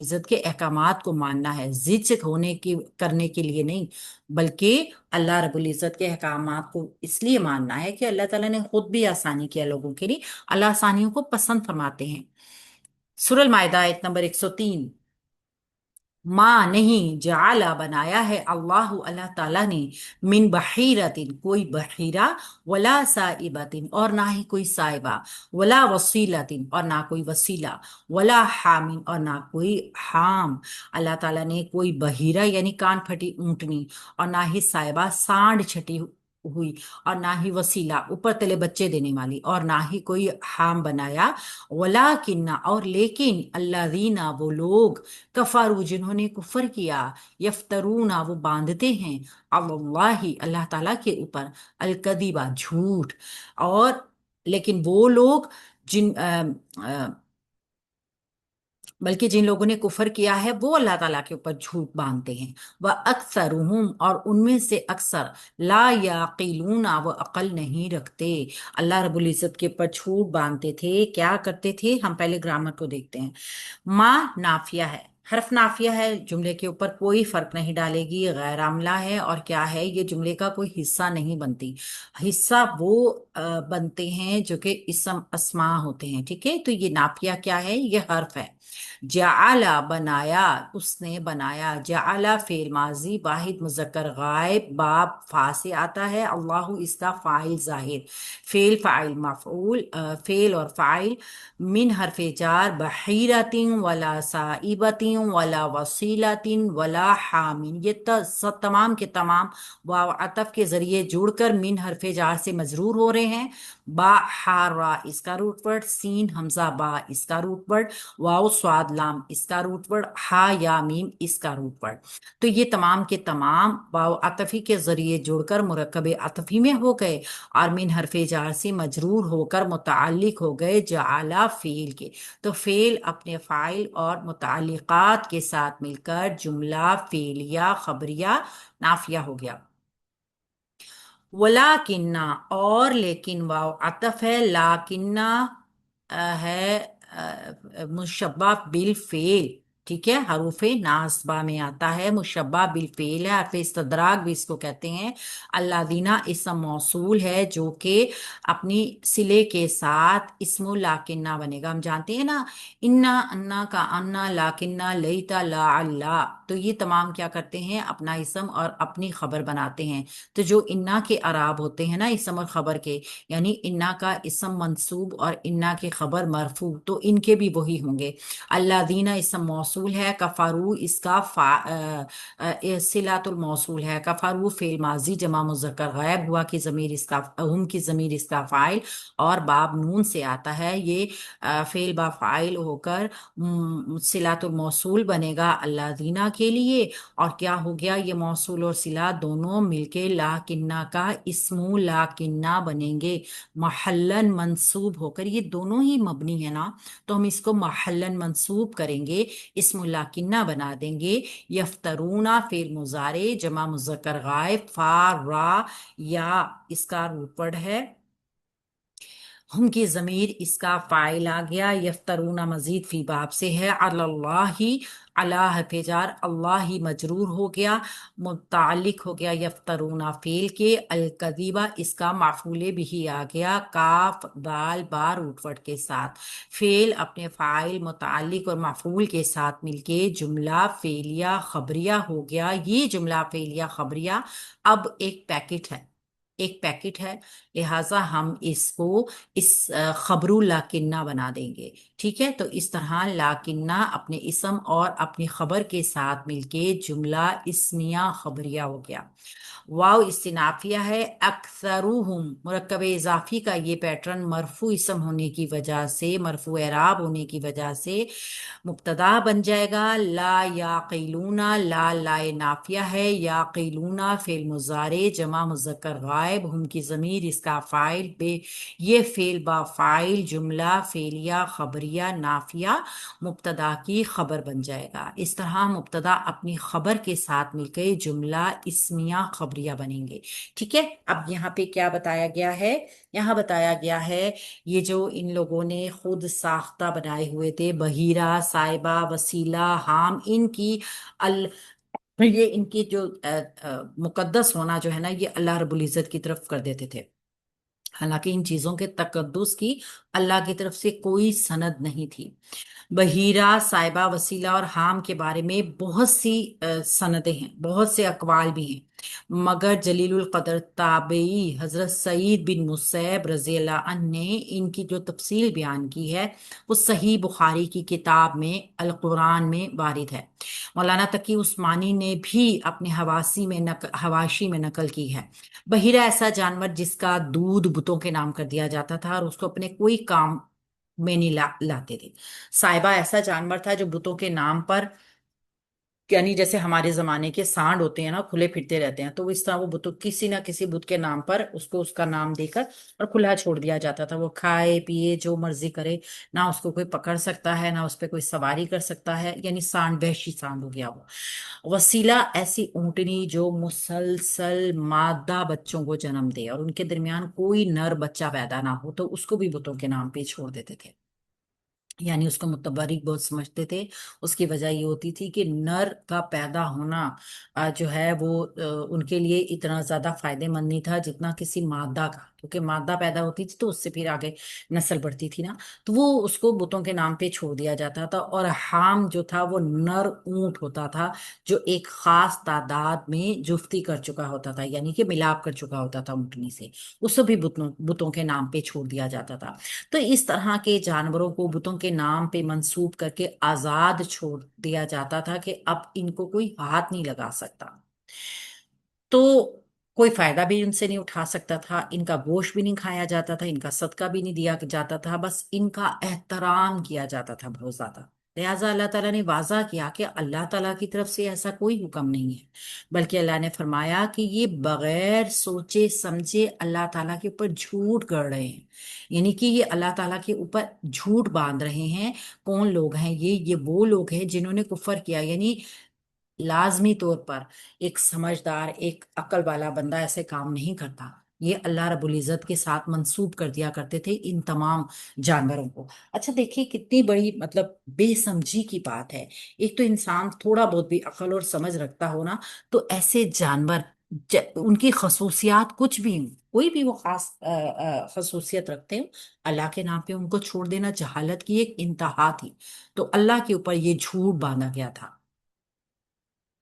عزت کے احکامات کو ماننا ہے، ضد سے ہونے کی کرنے کے لیے نہیں، بلکہ اللہ رب العزت کے احکامات کو اس لیے ماننا ہے کہ اللہ تعالیٰ نے خود بھی آسانی کیا لوگوں کے لیے، اللہ آسانیوں کو پسند فرماتے ہیں۔ سورہ المائدہ آیت نمبر 103، ماں نہیں جعلا بنایا ہے اللہ اللہ تعالیٰ نے، من بحیرتن کوئی بحیرہ، ولا سائبتن اور نہ ہی کوئی سائبہ، ولا وسیلتن اور نہ کوئی وسیلہ، ولا حامن اور نہ کوئی حام۔ اللہ تعالیٰ نے کوئی بحیرہ یعنی کان پھٹی اونٹنی، اور نہ ہی سائبہ سانڈ چھٹی ہوئی، اور نہ ہی وسیلہ اوپر تلے بچے دینے والی، اور نہ ہی کوئی حام بنایا۔ ولیکن اور لیکن الذین وہ لوگ، کفارو جنہوں نے کفر کیا، یفترون وہ باندھتے ہیں، اللہ اللہ تعالیٰ کے اوپر، الکذبہ جھوٹ، اور لیکن وہ لوگ جن بلکہ جن لوگوں نے کفر کیا ہے وہ اللہ تعالیٰ کے اوپر جھوٹ باندھتے ہیں، وہ اکثرہم اور ان میں سے اکثر، لا یعقلون وہ عقل نہیں رکھتے۔ اللہ رب العزت کے اوپر جھوٹ باندھتے تھے، کیا کرتے تھے؟ ہم پہلے گرامر کو دیکھتے ہیں۔ ماں نافیہ ہے، حرف نافیہ ہے، جملے کے اوپر کوئی فرق نہیں ڈالے گی، غیر عاملہ ہے، اور کیا ہے؟ یہ جملے کا کوئی حصہ نہیں بنتی۔ حصہ وہ بنتے ہیں جو کہ اسم اسما ہوتے ہیں، ٹھیک ہے؟ تو یہ نافیہ کیا ہے؟ یہ حرف ہے۔ جعلا بنایا، اس نے بنایا، جعلا فعل ماضی واحد مذکر غائب، باب فا سے آتا ہے، اللہ اس کا فاعل ظاہر، فعل فاعل مفعول، فعل اور فاعل، من حرف جار، بحیرۃ ولا صائبۃ ولا وسیلۃ ولا حامن، یہ تمام کے تمام واو عطف کے ذریعے جڑ کر من حرف جار سے مجرور ہو رہے ہیں۔ با ہا را اس کا روٹ ورڈ، سین حمزہ با اس کا روٹ ورڈ، واو سواد لام اس کا روٹ ورڈ، ہا یا میم اس کا روٹ ورڈ۔ تو یہ تمام کے تمام واو عطفی کے ذریعے جڑ کر مرکب عطفی میں ہو گئے، اور من حرف جار سے مجرور ہو کر متعلق ہو گئے جعلا فعل کے۔ تو فعل اپنے فاعل اور متعلقات کے ساتھ مل کر جملہ فعلیہ خبریہ نافیہ ہو گیا۔ ولاکنہ اور لیکن، واو عطف ہے، لاکنہ ہے مشبہ بالفعل، ٹھیک ہے؟ حروف ناصبہ میں آتا ہے، مشبہ بالفعل ہے، حرف استدراک بھی اس کو کہتے ہیں۔ اللہ دینا اسم موصول ہے جو کہ اپنی صلے کے ساتھ اسم لاکنہ بنے گا۔ ہم جانتے ہیں نا، انا انا کا انا، لاکنہ لیتا لا اللہ، تو یہ تمام کیا کرتے ہیں؟ اپنا اسم اور اپنی خبر بناتے ہیں۔ تو جو انا کے اعراب ہوتے ہیں نا اسم اور خبر کے، یعنی انا کا اسم منصوب اور انا کے خبر مرفوع، تو ان کے بھی وہی ہوں گے۔ اللہ دینا اسم موصول ہے، کفارو اس کا صلۃ الموصول ہے، کفارو فعل ماضی جمع مذکر غائب، ہوا کی ضمیر اس کا، ہم کی ضمیر اس کا فاعل، اور باب نون سے آتا ہے، یہ فعل با فاعل ہو کر صلۃ الموصول بنے گا اللہ دینا کے لیے، اور کیا ہو گیا؟ یہ موصول اور صلہ دونوں مل کے لاکنہ کا اسم لاکنہ بنیں گے، محلن منصوب ہو کر، یہ دونوں ہی مبنی ہے نا، تو ہم اس کو محلن منصوب کریں گے، اسم لاکنہ بنا دیں گے۔ یفترون فعل مضارع جمع مذکر غائب، فا را یا اس کا روٹ ورڈ ہے، ہم کی ضمیر اس کا فاعل آ گیا، یفترون مزید فی باب سے ہے، اللہ اللہ حرف جار، اللہ ہی مجرور ہو گیا، متعلق ہو گیا یفترون فعل کے، الکذیبہ اس کا مفعول بھی آ گیا، کاف دال با روٹ ورڈ کے ساتھ، فعل اپنے فاعل متعلق اور مفعول کے ساتھ مل کے جملہ فعلیہ خبریہ ہو گیا۔ یہ جملہ فعلیہ خبریہ اب ایک پیکٹ ہے، ایک پیکٹ ہے، لہٰذا ہم اس کو اس خبرو لاکنہ بنا دیں گے، ٹھیک ہے؟ تو اس طرح لاکنہ اپنے اسم اور اپنی خبر کے ساتھ مل کے جملہ اسمیہ خبریہ ہو گیا۔ واو استنافیہ ہے، اکثرہم مرکب اضافی کا یہ پیٹرن مرفوع اسم ہونے کی وجہ سے، مرفوع اعراب ہونے کی وجہ سے مبتدا بن جائے گا، لا یعقلون، لا لا نافیہ ہے، یعقلون فعل مضارع جمع مذکر غائب، ہم کی ضمیر اس کا فاعل، بے یہ فعل با فاعل جملہ فعلیہ خبریہ خبریہ نافیہ مبتدا کی خبر بن جائے گا۔ اس طرح مبتدا اپنی خبر کے ساتھ مل کے جملہ اسمیہ خبریہ بنیں گے۔ ٹھیک ہے، اب یہاں پہ کیا بتایا گیا ہے؟ یہاں بتایا گیا ہے یہ جو ان لوگوں نے خود ساختہ بنائے ہوئے تھے، بحیرہ، صائبہ، وسیلہ، حام، یہ ان کی جو مقدس ہونا جو ہے نا، یہ اللہ رب العزت کی طرف کر دیتے تھے، حالانکہ ان چیزوں کے تقدس کی اللہ کی طرف سے کوئی سند نہیں تھی۔ بحیرہ، صائبہ، وسیلہ اور حام کے بارے میں بہت سی سندیں ہیں، بہت سے اقوال بھی ہیں، مگر جلیل القدر تابعی حضرت سعید بن مسیب رضی اللہ عنہ نے ان کی جو تفصیل بیان کی ہے وہ صحیح بخاری کی کتاب میں القرآن میں وارد ہے۔ مولانا تقی عثمانی نے بھی اپنے حواشی میں نقل کی ہے۔ بحیرہ ایسا جانور جس کا دودھ بتوں کے نام کر دیا جاتا تھا اور اس کو اپنے کوئی کام میں نہیں لاتے تھے۔ صائبہ ایسا جانور تھا جو بتوں کے نام پر، یعنی جیسے ہمارے زمانے کے سانڈ ہوتے ہیں نا، کھلے پھرتے رہتے ہیں، تو اس طرح وہ بتوں کسی نہ کسی بت کے نام پر اس کو اس کا نام دے کر اور کھلا چھوڑ دیا جاتا تھا، وہ کھائے پیے جو مرضی کرے، نہ اس کو کوئی پکڑ سکتا ہے نہ اس پہ کوئی سواری کر سکتا ہے، یعنی سانڈ وحشی سانڈ ہو گیا وہ۔ وسیلہ ایسی اونٹنی جو مسلسل مادہ بچوں کو جنم دے اور ان کے درمیان کوئی نر بچہ پیدا نہ ہو، تو اس کو بھی بتوں کے نام پہ چھوڑ دیتے تھے، یعنی اس کو متبرک بہت سمجھتے تھے۔ اس کی وجہ یہ ہوتی تھی کہ نر کا پیدا ہونا جو ہے وہ ان کے لیے اتنا زیادہ فائدہ مند نہیں تھا جتنا کسی مادہ کا، کیونکہ مادہ پیدا ہوتی تھی تو اس سے پھر آگے نسل بڑھتی تھی نا، تو وہ اس کو بتوں کے نام پہ چھوڑ دیا جاتا تھا۔ اور حام جو تھا وہ نر اونٹ ہوتا تھا جو ایک خاص تعداد میں جفتی کر چکا ہوتا تھا، یعنی کہ ملاپ کر چکا ہوتا تھا اونٹنی سے، اس کو بھی بتوں کے نام پہ چھوڑ دیا جاتا تھا۔ تو اس طرح کے جانوروں کو بتوں کے نام پہ منسوب کر کے آزاد چھوڑ دیا جاتا تھا کہ اب ان کو کوئی ہاتھ نہیں لگا سکتا، تو کوئی فائدہ بھی ان سے نہیں اٹھا سکتا تھا، ان کا گوشت بھی نہیں کھایا جاتا تھا، ان کا صدقہ بھی نہیں دیا جاتا تھا، بس ان کا احترام کیا جاتا تھا بہت زیادہ۔ لہٰذا اللہ تعالیٰ نے واضح کیا کہ اللہ تعالیٰ کی طرف سے ایسا کوئی حکم نہیں ہے، بلکہ اللہ نے فرمایا کہ یہ بغیر سوچے سمجھے اللہ تعالیٰ کے اوپر جھوٹ گڑھ رہے ہیں، یعنی کہ یہ اللہ تعالیٰ کے اوپر جھوٹ باندھ رہے ہیں۔ کون لوگ ہیں یہ وہ لوگ ہیں جنہوں نے کفر کیا، یعنی لازمی طور پر ایک سمجھدار ایک عقل والا بندہ ایسے کام نہیں کرتا، یہ اللہ رب العزت کے ساتھ منسوب کر دیا کرتے تھے ان تمام جانوروں کو۔ اچھا دیکھیے کتنی بڑی مطلب بے سمجھی کی بات ہے، ایک تو انسان تھوڑا بہت بھی عقل اور سمجھ رکھتا ہو نا، تو ایسے جانور ان کی خصوصیات کچھ بھی ہوں، کوئی بھی وہ خاص خصوصیت رکھتے ہو، اللہ کے نام پہ ان کو چھوڑ دینا جہالت کی ایک انتہا تھی، تو اللہ کے اوپر یہ جھوٹ باندھا گیا تھا۔